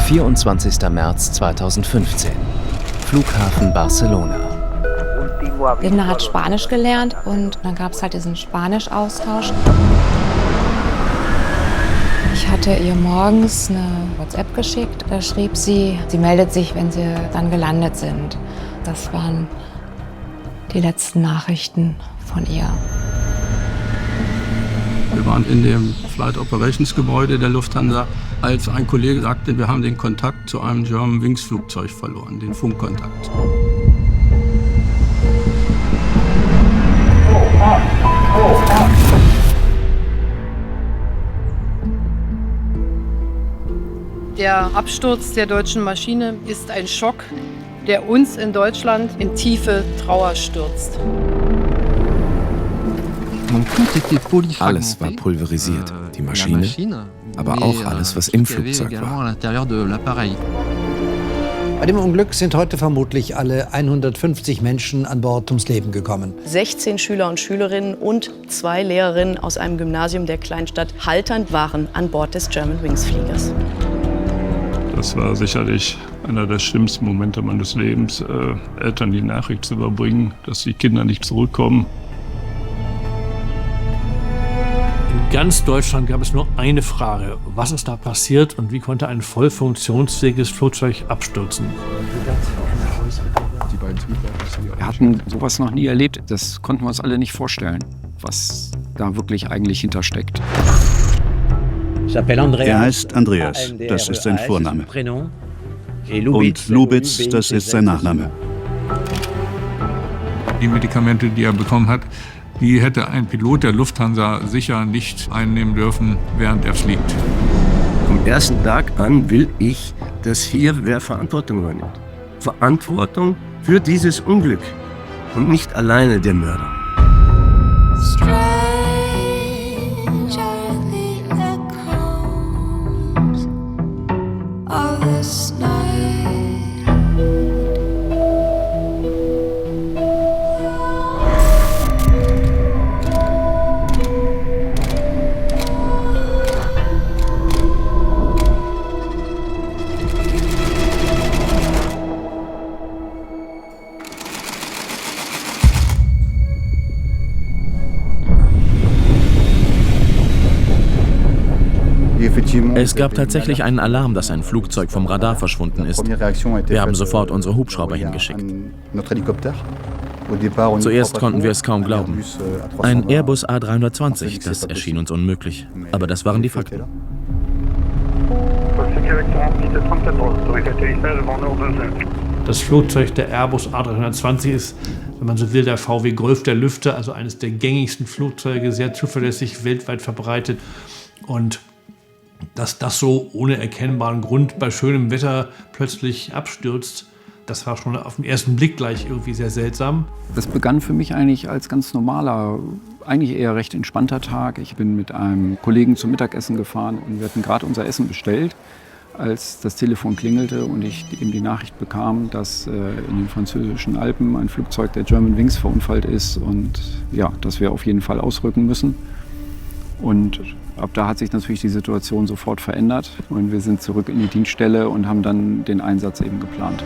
24. März 2015. Flughafen Barcelona. Linda hat Spanisch gelernt und dann gab es halt diesen Spanisch-Austausch. Ich hatte ihr morgens eine WhatsApp geschickt. Da schrieb sie, sie meldet sich, wenn sie dann gelandet sind. Das waren die letzten Nachrichten von ihr. Wir waren in dem Flight Operations Gebäude der Lufthansa, als ein Kollege sagte, wir haben den Kontakt zu einem Germanwings Flugzeug verloren, den Funkkontakt. Der Absturz der deutschen Maschine ist ein Schock, der uns in Deutschland in tiefe Trauer stürzt. Alles war pulverisiert, die Maschine, aber auch alles, was im Flugzeug war. Bei dem Unglück sind heute vermutlich alle 150 Menschen an Bord ums Leben gekommen. 16 Schüler und Schülerinnen und 2 Lehrerinnen aus einem Gymnasium der Kleinstadt Haltern waren an Bord des Germanwings-Fliegers. Das war sicherlich einer der schlimmsten Momente meines Lebens, Eltern die Nachricht zu überbringen, dass die Kinder nicht zurückkommen. In ganz Deutschland gab es nur eine Frage: Was ist da passiert und wie konnte ein voll funktionsfähiges Flugzeug abstürzen? Wir hatten sowas noch nie erlebt. Das konnten wir uns alle nicht vorstellen, was da wirklich eigentlich hintersteckt. Er heißt Andreas, das ist sein Vorname. Und Lubitz, das ist sein Nachname. Die Medikamente, die er bekommen hat, die hätte ein Pilot der Lufthansa sicher nicht einnehmen dürfen, während er fliegt. Vom ersten Tag an will ich, dass hier wer Verantwortung übernimmt. Verantwortung für dieses Unglück und nicht alleine der Mörder. Es gab tatsächlich einen Alarm, dass ein Flugzeug vom Radar verschwunden ist. Wir haben sofort unsere Hubschrauber hingeschickt. Zuerst konnten wir es kaum glauben. Ein Airbus A320, das erschien uns unmöglich. Aber das waren die Fakten. Das Flugzeug der Airbus A320 ist, wenn man so will, der VW Golf der Lüfte, also eines der gängigsten Flugzeuge, sehr zuverlässig, weltweit verbreitet. Und dass das so ohne erkennbaren Grund bei schönem Wetter plötzlich abstürzt, das war schon auf den ersten Blick gleich irgendwie sehr seltsam. Das begann für mich eigentlich als ganz normaler, eigentlich eher recht entspannter Tag. Ich bin mit einem Kollegen zum Mittagessen gefahren und wir hatten gerade unser Essen bestellt, als das Telefon klingelte und ich eben die Nachricht bekam, dass in den französischen Alpen ein Flugzeug der Germanwings verunfallt ist und ja, dass wir auf jeden Fall ausrücken müssen. Und ab da hat sich natürlich die Situation sofort verändert und wir sind zurück in die Dienststelle und haben dann den Einsatz eben geplant.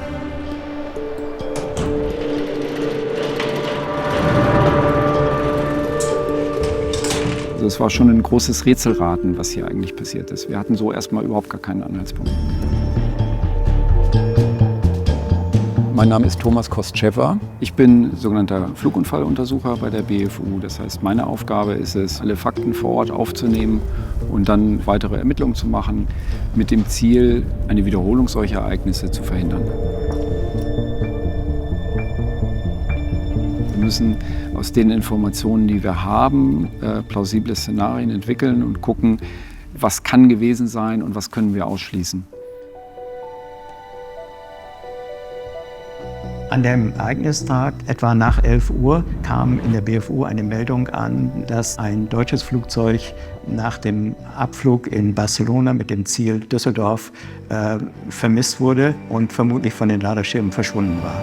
Also es war schon ein großes Rätselraten, was hier eigentlich passiert ist. Wir hatten so erstmal überhaupt gar keinen Anhaltspunkt. Mein Name ist Thomas Kostschewa. Ich bin sogenannter Flugunfalluntersucher bei der BFU. Das heißt, meine Aufgabe ist es, alle Fakten vor Ort aufzunehmen und dann weitere Ermittlungen zu machen, mit dem Ziel, eine Wiederholung solcher Ereignisse zu verhindern. Wir müssen aus den Informationen, die wir haben, plausible Szenarien entwickeln und gucken, was kann gewesen sein und was können wir ausschließen. An dem Ereignistag, etwa nach 11 Uhr, kam in der BFU eine Meldung an, dass ein deutsches Flugzeug nach dem Abflug in Barcelona mit dem Ziel Düsseldorf vermisst wurde und vermutlich von den Radarschirmen verschwunden war.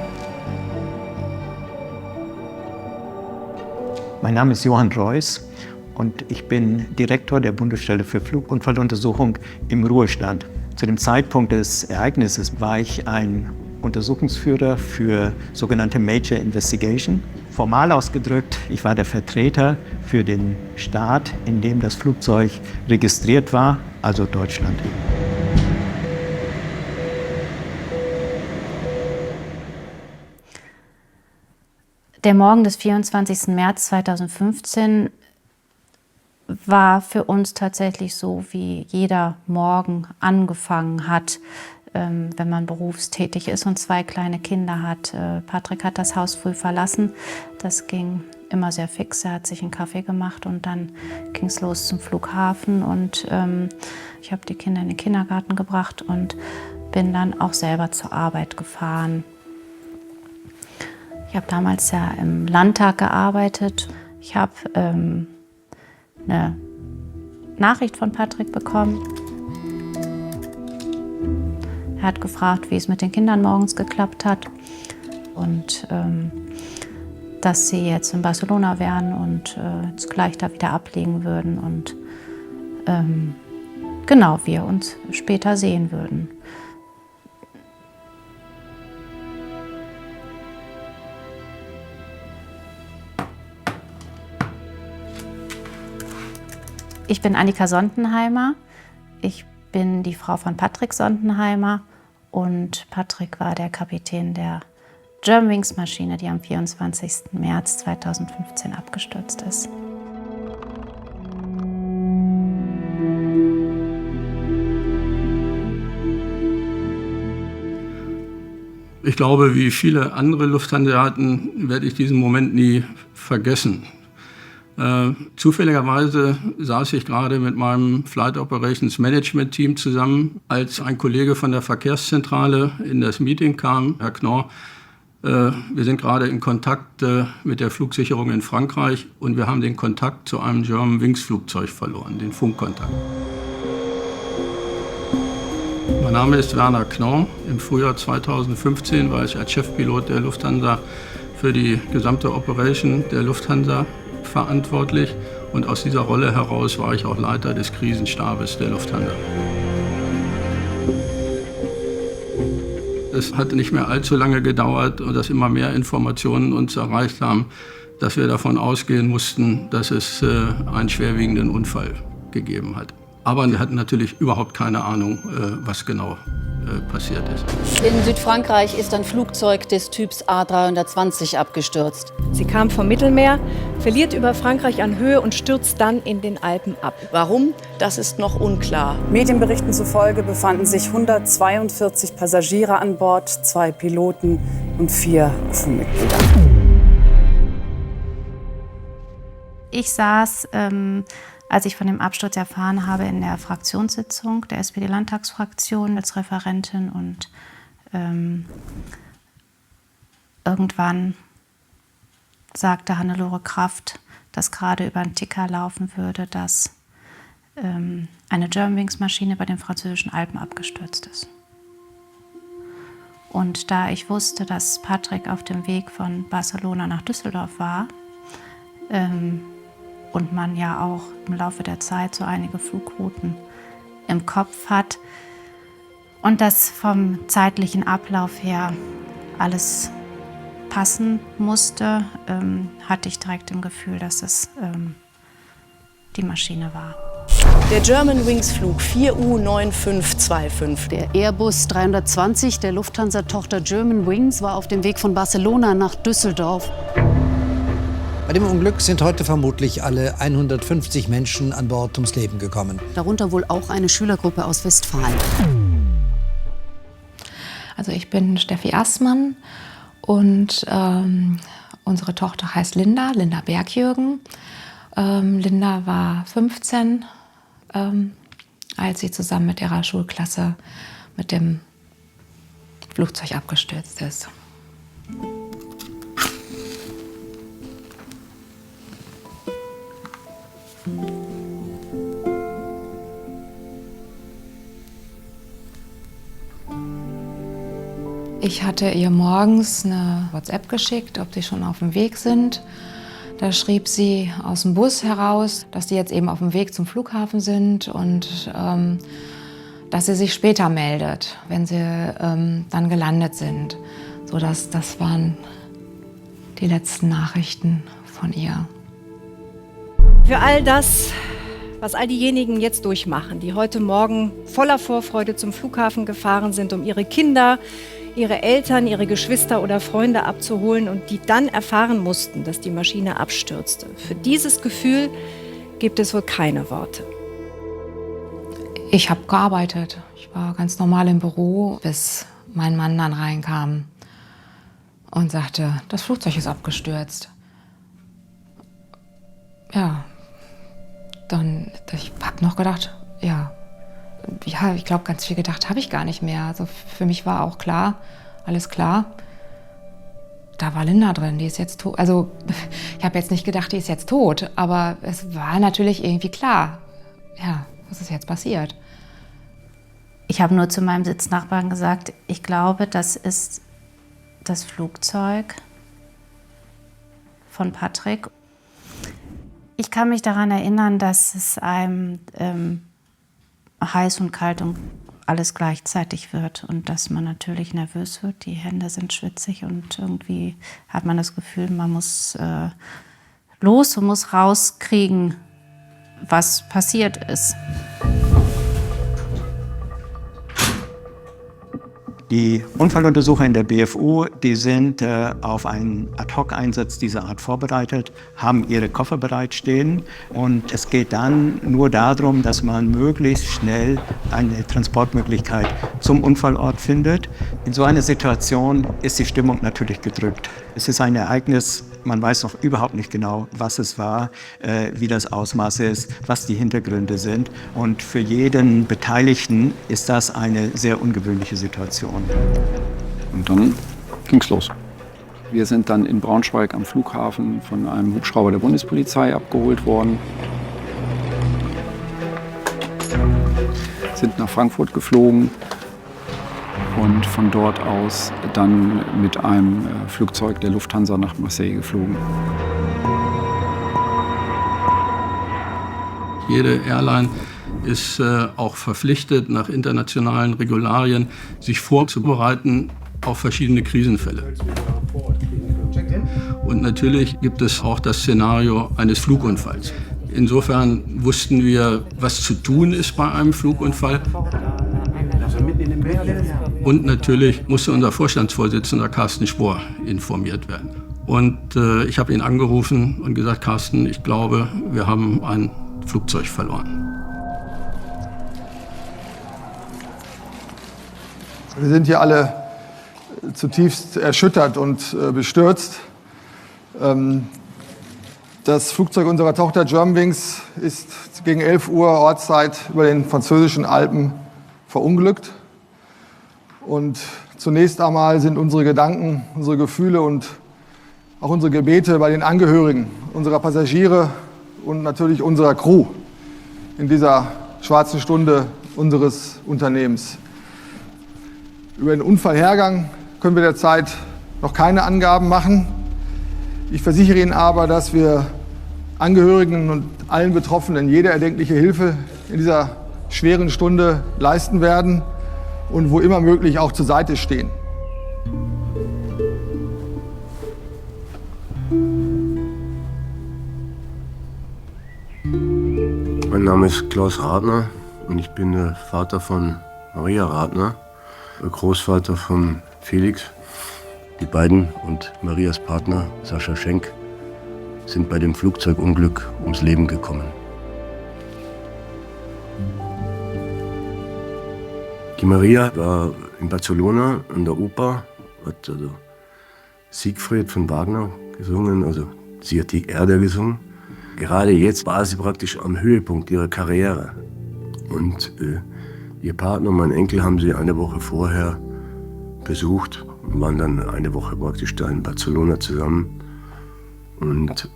Mein Name ist Johann Reuss und ich bin Direktor der Bundesstelle für Flugunfalluntersuchung im Ruhestand. Zu dem Zeitpunkt des Ereignisses war ich ein Untersuchungsführer für sogenannte Major Investigation. Formal ausgedrückt, ich war der Vertreter für den Staat, in dem das Flugzeug registriert war, also Deutschland. Der Morgen des 24. März 2015 war für uns tatsächlich so, wie jeder Morgen angefangen hat, wenn man berufstätig ist und 2 kleine Kinder hat. Patrick hat das Haus früh verlassen. Das ging immer sehr fix. Er hat sich einen Kaffee gemacht und dann ging es los zum Flughafen. Und ich habe die Kinder in den Kindergarten gebracht und bin dann auch selber zur Arbeit gefahren. Ich habe damals ja im Landtag gearbeitet. Ich habe eine Nachricht von Patrick bekommen. Er hat gefragt, wie es mit den Kindern morgens geklappt hat und dass sie jetzt in Barcelona wären und jetzt gleich da wieder ablegen würden und genau, wir uns später sehen würden. Ich bin Annika Sondenheimer. Ich bin die Frau von Patrick Sondenheimer und Patrick war der Kapitän der Germanwings Maschine, die am 24. März 2015 abgestürzt ist. Ich glaube, wie viele andere Lufthansa-Hatten werde ich diesen Moment nie vergessen. Zufälligerweise saß ich gerade mit meinem Flight Operations Management Team zusammen, als ein Kollege von der Verkehrszentrale in das Meeting kam, Herr Knorr. Wir sind gerade in Kontakt mit der Flugsicherung in Frankreich und wir haben den Kontakt zu einem Germanwings Flugzeug verloren, den Funkkontakt. Mein Name ist Werner Knorr. Im Frühjahr 2015 war ich als Chefpilot der Lufthansa für die gesamte Operation der Lufthansa verantwortlich und aus dieser Rolle heraus war ich auch Leiter des Krisenstabes der Lufthansa. Es hat nicht mehr allzu lange gedauert, dass immer mehr Informationen uns erreicht haben, dass wir davon ausgehen mussten, dass es einen schwerwiegenden Unfall gegeben hat. Aber wir hatten natürlich überhaupt keine Ahnung, was genau passiert ist. In Südfrankreich ist ein Flugzeug des Typs A320 abgestürzt. Sie kam vom Mittelmeer, verliert über Frankreich an Höhe und stürzt dann in den Alpen ab. Warum? Das ist noch unklar. Medienberichten zufolge befanden sich 142 Passagiere an Bord, 2 Piloten und 4 Crewmitglieder. Ich saß, als ich von dem Absturz erfahren habe, in der Fraktionssitzung der SPD-Landtagsfraktion als Referentin und irgendwann sagte Hannelore Kraft, dass gerade über einen Ticker laufen würde, dass eine Germanwings-Maschine bei den französischen Alpen abgestürzt ist. Und da ich wusste, dass Patrick auf dem Weg von Barcelona nach Düsseldorf war, und man ja auch im Laufe der Zeit so einige Flugrouten im Kopf hat und das vom zeitlichen Ablauf her alles passen musste, hatte ich direkt im Gefühl, dass es die Maschine war. Der Germanwings-Flug 4U9525. Der Airbus 320 der Lufthansa-Tochter Germanwings war auf dem Weg von Barcelona nach Düsseldorf. Bei dem Unglück sind heute vermutlich alle 150 Menschen an Bord ums Leben gekommen. Darunter wohl auch eine Schülergruppe aus Westfalen. Also ich bin Steffi Assmann und unsere Tochter heißt Linda Bergjürgen. Linda war 15, als sie zusammen mit ihrer Schulklasse mit dem Flugzeug abgestürzt ist. Ich hatte ihr morgens eine WhatsApp geschickt, ob sie schon auf dem Weg sind. Da schrieb sie aus dem Bus heraus, dass die jetzt eben auf dem Weg zum Flughafen sind. Und dass sie sich später meldet, wenn sie dann gelandet sind. So, das waren die letzten Nachrichten von ihr. Für all das, was all diejenigen jetzt durchmachen, die heute Morgen voller Vorfreude zum Flughafen gefahren sind, um ihre Kinder, ihre Eltern, ihre Geschwister oder Freunde abzuholen und die dann erfahren mussten, dass die Maschine abstürzte. Für dieses Gefühl gibt es wohl keine Worte. Ich habe gearbeitet. Ich war ganz normal im Büro, bis mein Mann dann reinkam und sagte, das Flugzeug ist abgestürzt. Ja, dann, ich habe noch gedacht, ja, ich glaube, ganz viel gedacht habe ich gar nicht mehr. Also für mich war auch klar, alles klar, da war Linda drin, die ist jetzt tot. Also ich habe jetzt nicht gedacht, die ist jetzt tot, aber es war natürlich irgendwie klar, ja, was ist jetzt passiert? Ich habe nur zu meinem Sitznachbarn gesagt, ich glaube, das ist das Flugzeug von Patrick. Ich kann mich daran erinnern, dass es einem heiß und kalt und alles gleichzeitig wird und dass man natürlich nervös wird. Die Hände sind schwitzig und irgendwie hat man das Gefühl, man muss los und muss rauskriegen, was passiert ist. Die Unfalluntersucher in der BFU, die sind auf einen Ad-Hoc-Einsatz dieser Art vorbereitet, haben ihre Koffer bereitstehen und es geht dann nur darum, dass man möglichst schnell eine Transportmöglichkeit zum Unfallort findet. In so einer Situation ist die Stimmung natürlich gedrückt. Es ist ein Ereignis, man weiß noch überhaupt nicht genau, was es war, wie das Ausmaß ist, was die Hintergründe sind. Und für jeden Beteiligten ist das eine sehr ungewöhnliche Situation. Und dann ging's los. Wir sind dann in Braunschweig am Flughafen von einem Hubschrauber der Bundespolizei abgeholt worden. Sind nach Frankfurt geflogen und von dort aus dann mit einem Flugzeug der Lufthansa nach Marseille geflogen. Jede Airline ist auch verpflichtet, nach internationalen Regularien sich vorzubereiten auf verschiedene Krisenfälle. Und natürlich gibt es auch das Szenario eines Flugunfalls. Insofern wussten wir, was zu tun ist bei einem Flugunfall. Und natürlich musste unser Vorstandsvorsitzender Carsten Spohr informiert werden. Und ich habe ihn angerufen und gesagt, Carsten, ich glaube, wir haben ein Flugzeug verloren. Wir sind hier alle zutiefst erschüttert und bestürzt. Das Flugzeug unserer Tochter Germanwings ist gegen 11 Uhr Ortszeit über den französischen Alpen verunglückt. Und zunächst einmal sind unsere Gedanken, unsere Gefühle und auch unsere Gebete bei den Angehörigen unserer Passagiere und natürlich unserer Crew in dieser schwarzen Stunde unseres Unternehmens. Über den Unfallhergang können wir derzeit noch keine Angaben machen. Ich versichere Ihnen aber, dass wir Angehörigen und allen Betroffenen jede erdenkliche Hilfe in dieser schweren Stunde leisten werden und wo immer möglich auch zur Seite stehen. Mein Name ist Klaus Radner und ich bin der Vater von Maria Radner, der Großvater von Felix. Die beiden und Marias Partner Sascha Schenk sind bei dem Flugzeugunglück ums Leben gekommen. Die Maria war in Barcelona an der Oper, hat also Siegfried von Wagner gesungen, also sie hat die Erde gesungen. Gerade jetzt war sie praktisch am Höhepunkt ihrer Karriere. Und ihr Partner und mein Enkel haben sie eine Woche vorher besucht und waren dann eine Woche praktisch da in Barcelona zusammen und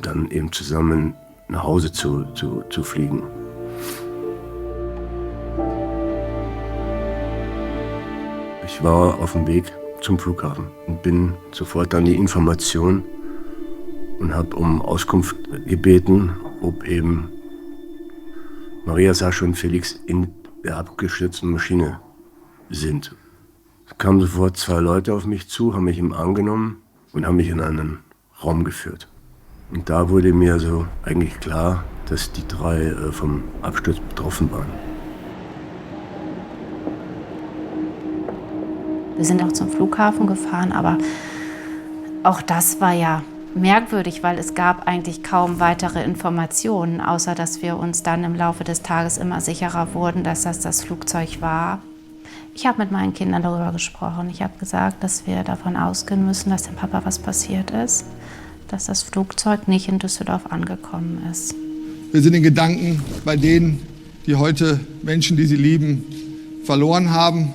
dann eben zusammen nach Hause zu fliegen. Ich war auf dem Weg zum Flughafen und bin sofort an die Information und habe um Auskunft gebeten, ob eben Maria, Sascha und Felix in der abgestürzten Maschine sind. Es kamen sofort 2 Leute auf mich zu, haben mich ihm angenommen und haben mich in einen Raum geführt. Und da wurde mir so eigentlich klar, dass die 3 vom Absturz betroffen waren. Wir sind auch zum Flughafen gefahren, aber auch das war ja merkwürdig, weil es gab eigentlich kaum weitere Informationen, außer dass wir uns dann im Laufe des Tages immer sicherer wurden, dass das Flugzeug war. Ich habe mit meinen Kindern darüber gesprochen. Ich habe gesagt, dass wir davon ausgehen müssen, dass dem Papa was passiert ist, dass das Flugzeug nicht in Düsseldorf angekommen ist. Wir sind in Gedanken bei denen, die heute Menschen, die sie lieben, verloren haben.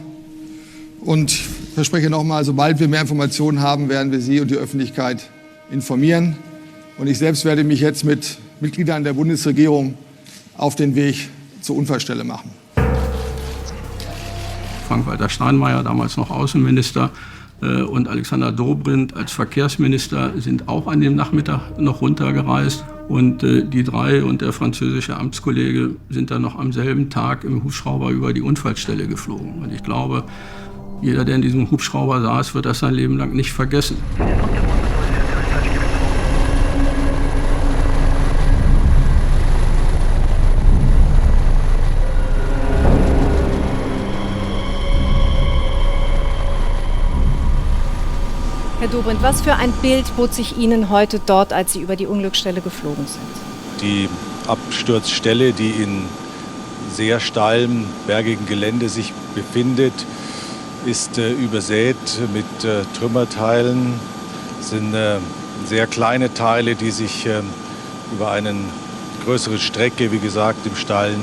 Und ich verspreche nochmal, sobald wir mehr Informationen haben, werden wir Sie und die Öffentlichkeit informieren. Und ich selbst werde mich jetzt mit Mitgliedern der Bundesregierung auf den Weg zur Unfallstelle machen. Frank-Walter Steinmeier, damals noch Außenminister, und Alexander Dobrindt als Verkehrsminister sind auch an dem Nachmittag noch runtergereist. Und die 3 und der französische Amtskollege sind dann noch am selben Tag im Hubschrauber über die Unfallstelle geflogen. Und ich glaube, jeder, der in diesem Hubschrauber saß, wird das sein Leben lang nicht vergessen. Herr Dobrindt, was für ein Bild bot sich Ihnen heute dort, als Sie über die Unglücksstelle geflogen sind? Die Absturzstelle, die in sehr steilem, bergigen Gelände sich befindet, ist übersät mit Trümmerteilen. Es sind sehr kleine Teile, die sich über eine größere Strecke, wie gesagt, im steilen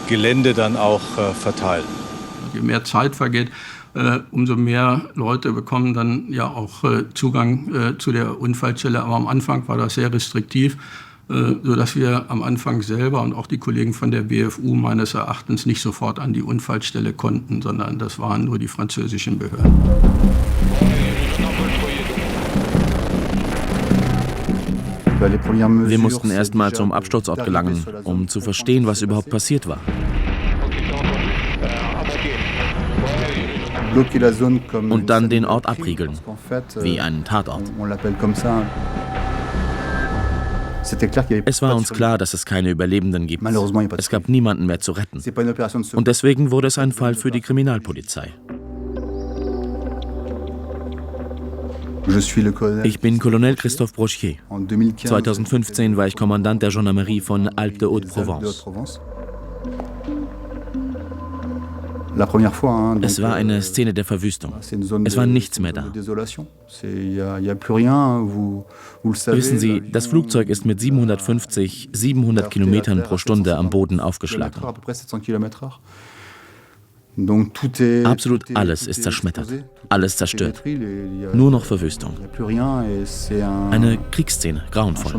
Gelände dann auch verteilen. Je mehr Zeit vergeht, umso mehr Leute bekommen dann ja auch Zugang zu der Unfallstelle. Aber am Anfang war das sehr restriktiv, sodass wir am Anfang selber und auch die Kollegen von der BFU meines Erachtens nicht sofort an die Unfallstelle konnten, sondern das waren nur die französischen Behörden. Wir mussten erst mal zum Absturzort gelangen, um zu verstehen, was überhaupt passiert war. Und dann den Ort abriegeln, wie einen Tatort. Es war uns klar, dass es keine Überlebenden gibt. Es gab niemanden mehr zu retten. Und deswegen wurde es ein Fall für die Kriminalpolizei. Ich bin Colonel Christophe Brochier. 2015 war ich Kommandant der Gendarmerie von Alpes-de-Haute-Provence. Es war eine Szene der Verwüstung. Es war nichts mehr da. Wissen Sie, das Flugzeug ist mit 700 Kilometern pro Stunde am Boden aufgeschlagen. Absolut alles ist zerschmettert, alles zerstört. Nur noch Verwüstung. Eine Kriegsszene, grauenvoll.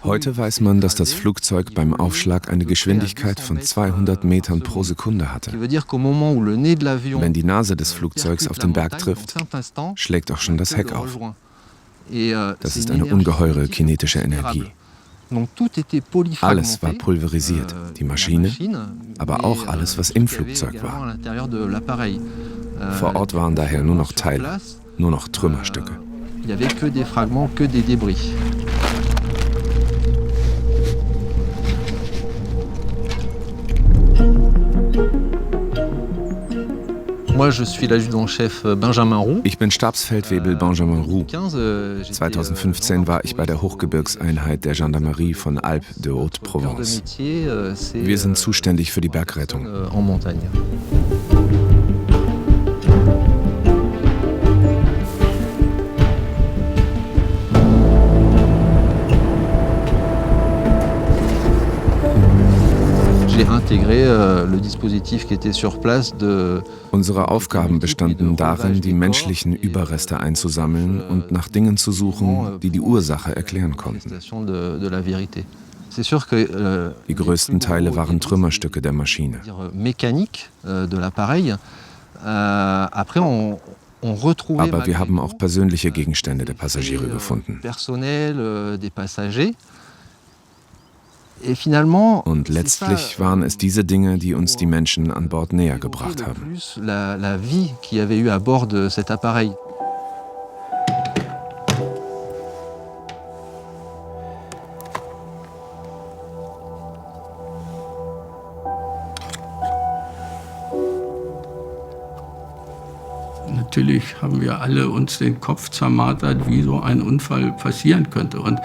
Heute weiß man, dass das Flugzeug beim Aufschlag eine Geschwindigkeit von 200 Metern pro Sekunde hatte. Wenn die Nase des Flugzeugs auf den Berg trifft, schlägt auch schon das Heck auf. Das ist eine ungeheure kinetische Energie. Alles war pulverisiert, die Maschine, aber auch alles, was im Flugzeug war. Vor Ort waren daher nur noch Teile, nur noch Trümmerstücke. Ich bin Stabsfeldwebel Benjamin Roux. 2015 war ich bei der Hochgebirgseinheit der Gendarmerie von Alpes-de-Haute-Provence. Wir sind zuständig für die Bergrettung. Unsere Aufgaben bestanden darin, die menschlichen Überreste einzusammeln und nach Dingen zu suchen, die die Ursache erklären konnten. Die größten Teile waren Trümmerstücke der Maschine. Aber wir haben auch persönliche Gegenstände der Passagiere gefunden. Und letztlich waren es diese Dinge, die uns die Menschen an Bord näher gebracht haben. Natürlich haben wir alle uns den Kopf zermartert, wie so ein Unfall passieren könnte. Und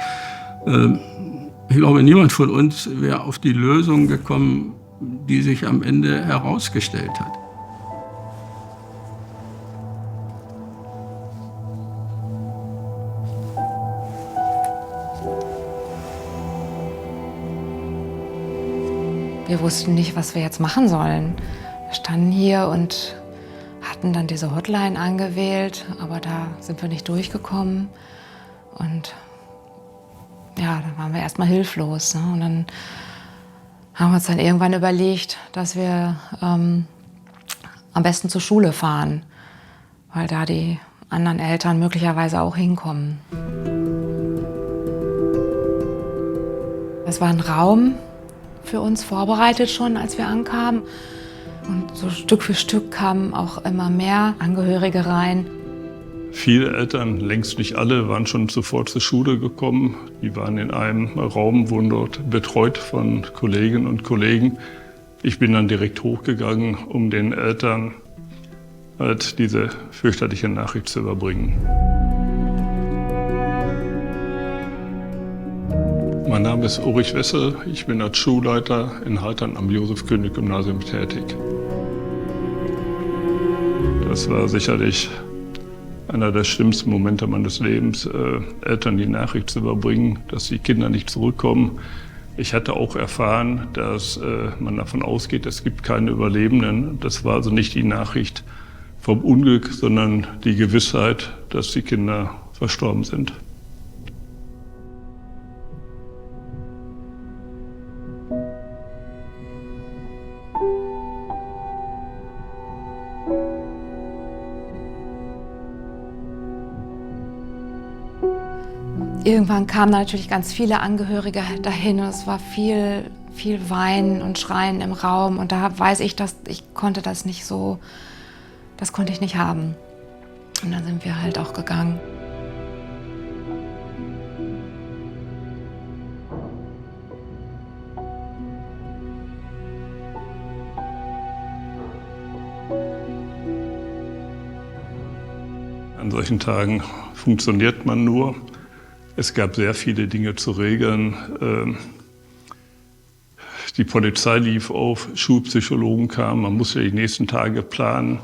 ich glaube, niemand von uns wäre auf die Lösung gekommen, die sich am Ende herausgestellt hat. Wir wussten nicht, was wir jetzt machen sollen. Wir standen hier und hatten dann diese Hotline angewählt, aber da sind wir nicht durchgekommen. Und ja, dann waren wir erstmal hilflos. Ne? Und dann haben wir uns dann irgendwann überlegt, dass wir am besten zur Schule fahren, weil da die anderen Eltern möglicherweise auch hinkommen. Es war ein Raum für uns vorbereitet schon, als wir ankamen. Und so Stück für Stück kamen auch immer mehr Angehörige rein. Viele Eltern, längst nicht alle, waren schon sofort zur Schule gekommen. Die waren in einem Raum, wurden dort betreut von Kolleginnen und Kollegen. Ich bin dann direkt hochgegangen, um den Eltern halt diese fürchterliche Nachricht zu überbringen. Mein Name ist Ulrich Wessel, ich bin als Schulleiter in Haltern am Josef-König-Gymnasium tätig. Das war sicherlich einer der schlimmsten Momente meines Lebens, Eltern die Nachricht zu überbringen, dass die Kinder nicht zurückkommen. Ich hatte auch erfahren, dass man davon ausgeht, es gibt keine Überlebenden. Das war also nicht die Nachricht vom Unglück, sondern die Gewissheit, dass die Kinder verstorben sind. Irgendwann kamen natürlich ganz viele Angehörige dahin und es war viel Weinen und Schreien im Raum. Und da weiß ich, dass ich konnte das nicht so, das konnte ich nicht haben. Und dann sind wir halt auch gegangen. An solchen Tagen funktioniert man nur. Es gab sehr viele Dinge zu regeln. Die Polizei lief auf, Schulpsychologen kamen, man musste die nächsten Tage planen.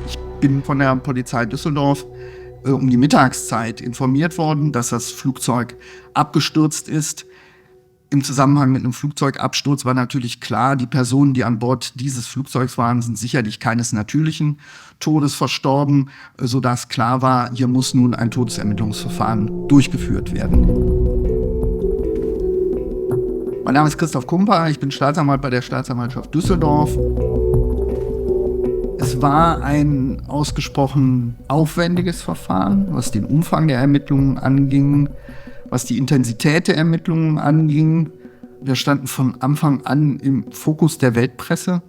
Ich bin von der Polizei Düsseldorf um die Mittagszeit informiert worden, dass das Flugzeug abgestürzt ist. Im Zusammenhang mit einem Flugzeugabsturz war natürlich klar, die Personen, die an Bord dieses Flugzeugs waren, sind sicherlich keines natürlichen Todes verstorben, sodass klar war, hier muss nun ein Todesermittlungsverfahren durchgeführt werden. Mein Name ist Christoph Kumper, ich bin Staatsanwalt bei der Staatsanwaltschaft Düsseldorf. Es war ein ausgesprochen aufwendiges Verfahren, was den Umfang der Ermittlungen anging, was die Intensität der Ermittlungen anging. Wir standen von Anfang an im Fokus der Weltpresse.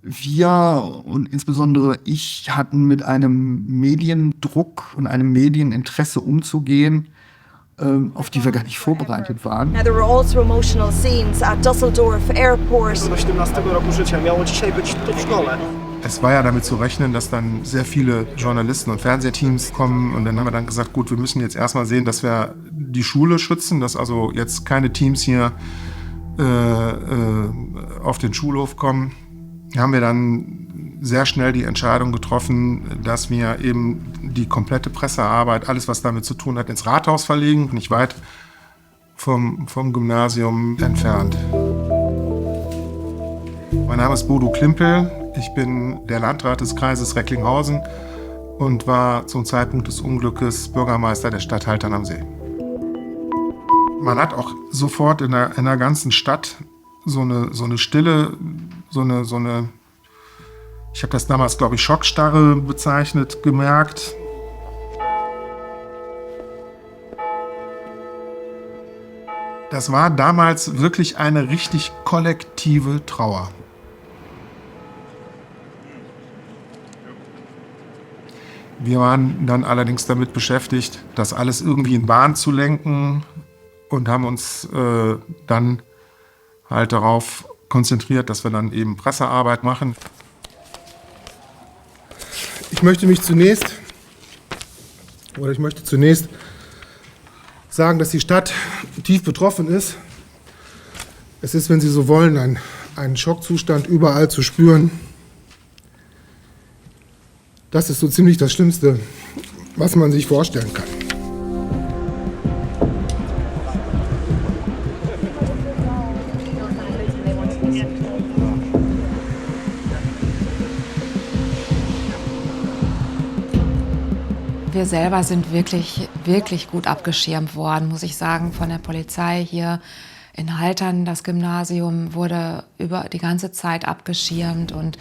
Wir und insbesondere ich hatten mit einem Mediendruck und einem Medieninteresse umzugehen, auf die wir gar nicht vorbereitet waren. There were also emotional scenes at Düsseldorf Airport. Es war ja damit zu rechnen, dass dann sehr viele Journalisten und Fernsehteams kommen. Und dann haben wir dann gesagt, gut, wir müssen jetzt erstmal sehen, dass wir die Schule schützen, dass also jetzt keine Teams hier auf den Schulhof kommen. haben wir dann sehr schnell die Entscheidung getroffen, dass wir eben die komplette Pressearbeit, alles was damit zu tun hat, ins Rathaus verlegen, nicht weit vom Gymnasium entfernt. Mein Name ist Bodo Klimpel, ich bin der Landrat des Kreises Recklinghausen und war zum Zeitpunkt des Unglückes Bürgermeister der Stadt Haltern am See. Man hat auch sofort in der ganzen Stadt so eine Stille, so eine, ich habe das damals, glaube ich, Schockstarre bezeichnet, gemerkt. Das war damals wirklich eine richtig kollektive Trauer. Wir waren dann allerdings damit beschäftigt, das alles irgendwie in Bahn zu lenken und haben uns dann halt darauf konzentriert, dass wir dann eben Pressearbeit machen. Ich möchte zunächst sagen, dass die Stadt tief betroffen ist. Es ist, wenn Sie so wollen, ein Schockzustand überall zu spüren. Das ist so ziemlich das Schlimmste, was man sich vorstellen kann. Wir selber sind wirklich, wirklich gut abgeschirmt worden, muss ich sagen, von der Polizei hier in Haltern. Das Gymnasium wurde über die ganze Zeit abgeschirmt und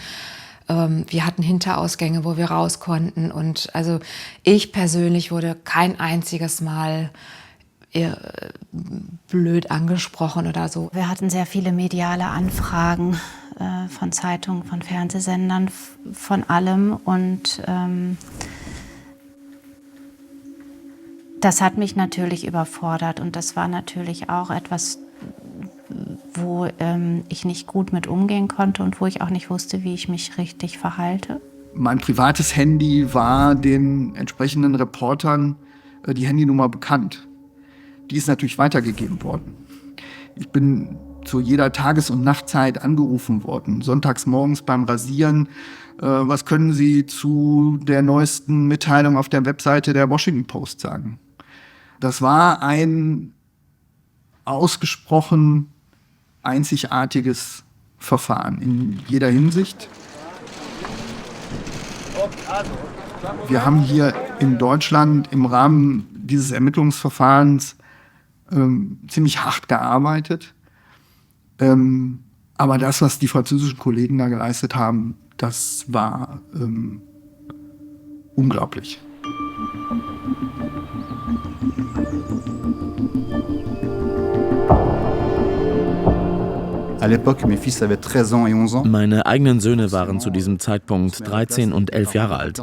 wir hatten Hinterausgänge, wo wir raus konnten. Und also ich persönlich wurde kein einziges Mal blöd angesprochen oder so. Wir hatten sehr viele mediale Anfragen von Zeitungen, von Fernsehsendern, von allem. Und das hat mich natürlich überfordert. Und das war natürlich auch etwas, wo ich nicht gut mit umgehen konnte und wo ich auch nicht wusste, wie ich mich richtig verhalte. Mein privates Handy war den entsprechenden Reportern die Handynummer bekannt. Die ist natürlich weitergegeben worden. Ich bin zu jeder Tages- und Nachtzeit angerufen worden. Sonntags morgens beim Rasieren. Was können Sie zu der neuesten Mitteilung auf der Webseite der Washington Post sagen? Das war ein ausgesprochen einzigartiges Verfahren in jeder Hinsicht. Wir haben hier in Deutschland im Rahmen dieses Ermittlungsverfahrens ziemlich hart gearbeitet. Aber das, was die französischen Kollegen da geleistet haben, das war unglaublich. Meine eigenen Söhne waren zu diesem Zeitpunkt 13 und 11 Jahre alt.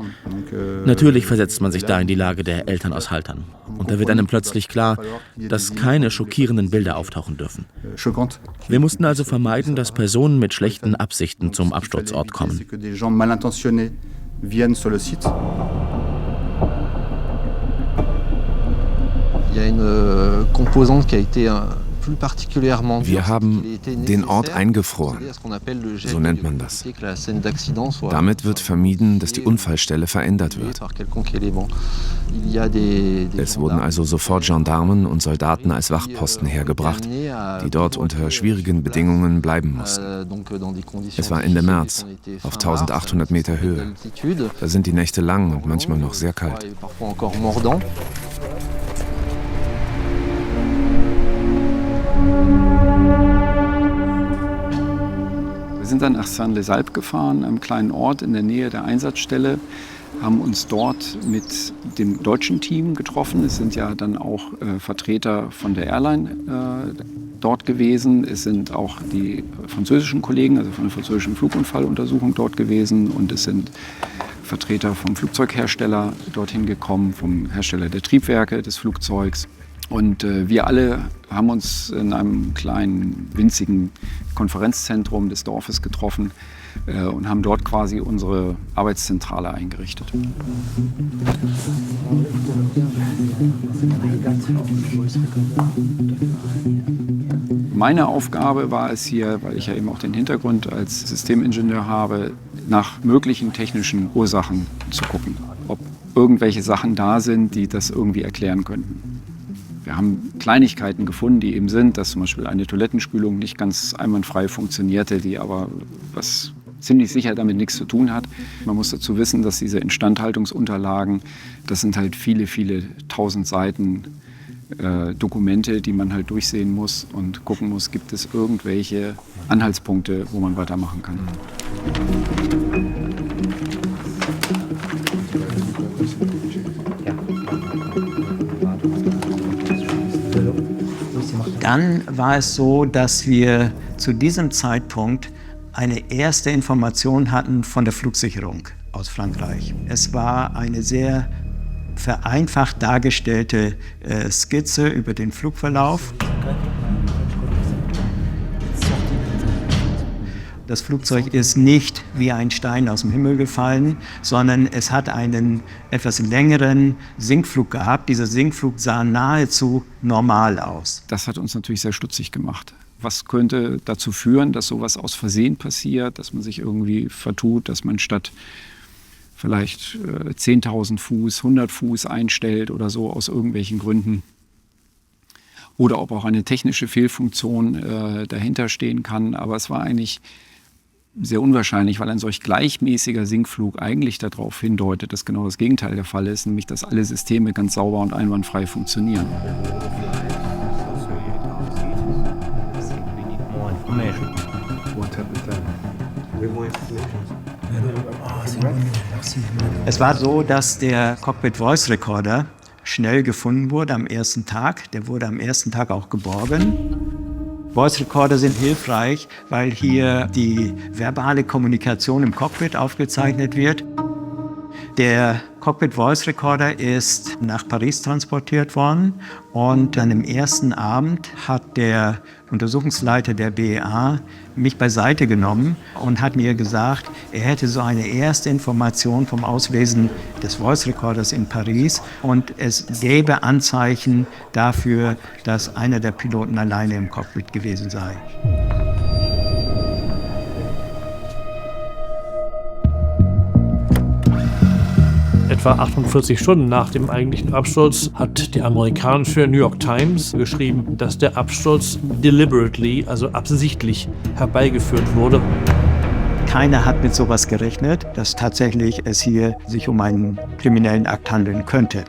Natürlich versetzt man sich da in die Lage der Eltern aus Haltern. Und da wird einem plötzlich klar, dass keine schockierenden Bilder auftauchen dürfen. Wir mussten also vermeiden, dass Personen mit schlechten Absichten zum Absturzort kommen. Wir haben den Ort eingefroren, so nennt man das. Damit wird vermieden, dass die Unfallstelle verändert wird. Es wurden also sofort Gendarmen und Soldaten als Wachposten hergebracht, die dort unter schwierigen Bedingungen bleiben mussten. Es war Ende März, auf 1800 Meter Höhe. Da sind die Nächte lang und manchmal noch sehr kalt. Wir sind dann nach Saint-Les-Alpes gefahren, einem kleinen Ort in der Nähe der Einsatzstelle, haben uns dort mit dem deutschen Team getroffen. Es sind ja dann auch Vertreter von der Airline dort gewesen. Es sind auch die französischen Kollegen, also von der französischen Flugunfalluntersuchung dort gewesen. Und es sind Vertreter vom Flugzeughersteller dorthin gekommen, vom Hersteller der Triebwerke des Flugzeugs. Und wir alle haben uns in einem kleinen, winzigen Konferenzzentrum des Dorfes getroffen und haben dort quasi unsere Arbeitszentrale eingerichtet. Meine Aufgabe war es hier, weil ich ja eben auch den Hintergrund als Systemingenieur habe, nach möglichen technischen Ursachen zu gucken, ob irgendwelche Sachen da sind, die das irgendwie erklären könnten. Wir haben Kleinigkeiten gefunden, die eben sind, dass zum Beispiel eine Toilettenspülung nicht ganz einwandfrei funktionierte, die aber was ziemlich sicher damit nichts zu tun hat. Man muss dazu wissen, dass diese Instandhaltungsunterlagen, das sind halt viele, viele tausend Seiten Dokumente, die man halt durchsehen muss und gucken muss, gibt es irgendwelche Anhaltspunkte, wo man weitermachen kann. Dann war es so, dass wir zu diesem Zeitpunkt eine erste Information hatten von der Flugsicherung aus Frankreich. Es war eine sehr vereinfacht dargestellte Skizze über den Flugverlauf. Das Flugzeug ist nicht wie ein Stein aus dem Himmel gefallen, sondern es hat einen etwas längeren Sinkflug gehabt. Dieser Sinkflug sah nahezu normal aus. Das hat uns natürlich sehr stutzig gemacht. Was könnte dazu führen, dass sowas aus Versehen passiert, dass man sich irgendwie vertut, dass man statt vielleicht 10.000 Fuß, 100 Fuß einstellt oder so aus irgendwelchen Gründen. Oder ob auch eine technische Fehlfunktion dahinter stehen kann. Aber es war eigentlich sehr unwahrscheinlich, weil ein solch gleichmäßiger Sinkflug eigentlich darauf hindeutet, dass genau das Gegenteil der Fall ist, nämlich dass alle Systeme ganz sauber und einwandfrei funktionieren. Es war so, dass der Cockpit Voice Recorder schnell gefunden wurde am ersten Tag. Der wurde am ersten Tag auch geborgen. Voice Recorder sind hilfreich, weil hier die verbale Kommunikation im Cockpit aufgezeichnet wird. Der Cockpit Voice Recorder ist nach Paris transportiert worden und an dem ersten Abend hat der Untersuchungsleiter der BEA mich beiseite genommen und hat mir gesagt, er hätte so eine erste Information vom Auslesen des Voice Recorders in Paris und es gäbe Anzeichen dafür, dass einer der Piloten alleine im Cockpit gewesen sei. Etwa 48 Stunden nach dem eigentlichen Absturz hat die amerikanische New York Times geschrieben, dass der Absturz deliberately, also absichtlich, herbeigeführt wurde. Keiner hat mit sowas gerechnet, dass tatsächlich es hier sich um einen kriminellen Akt handeln könnte.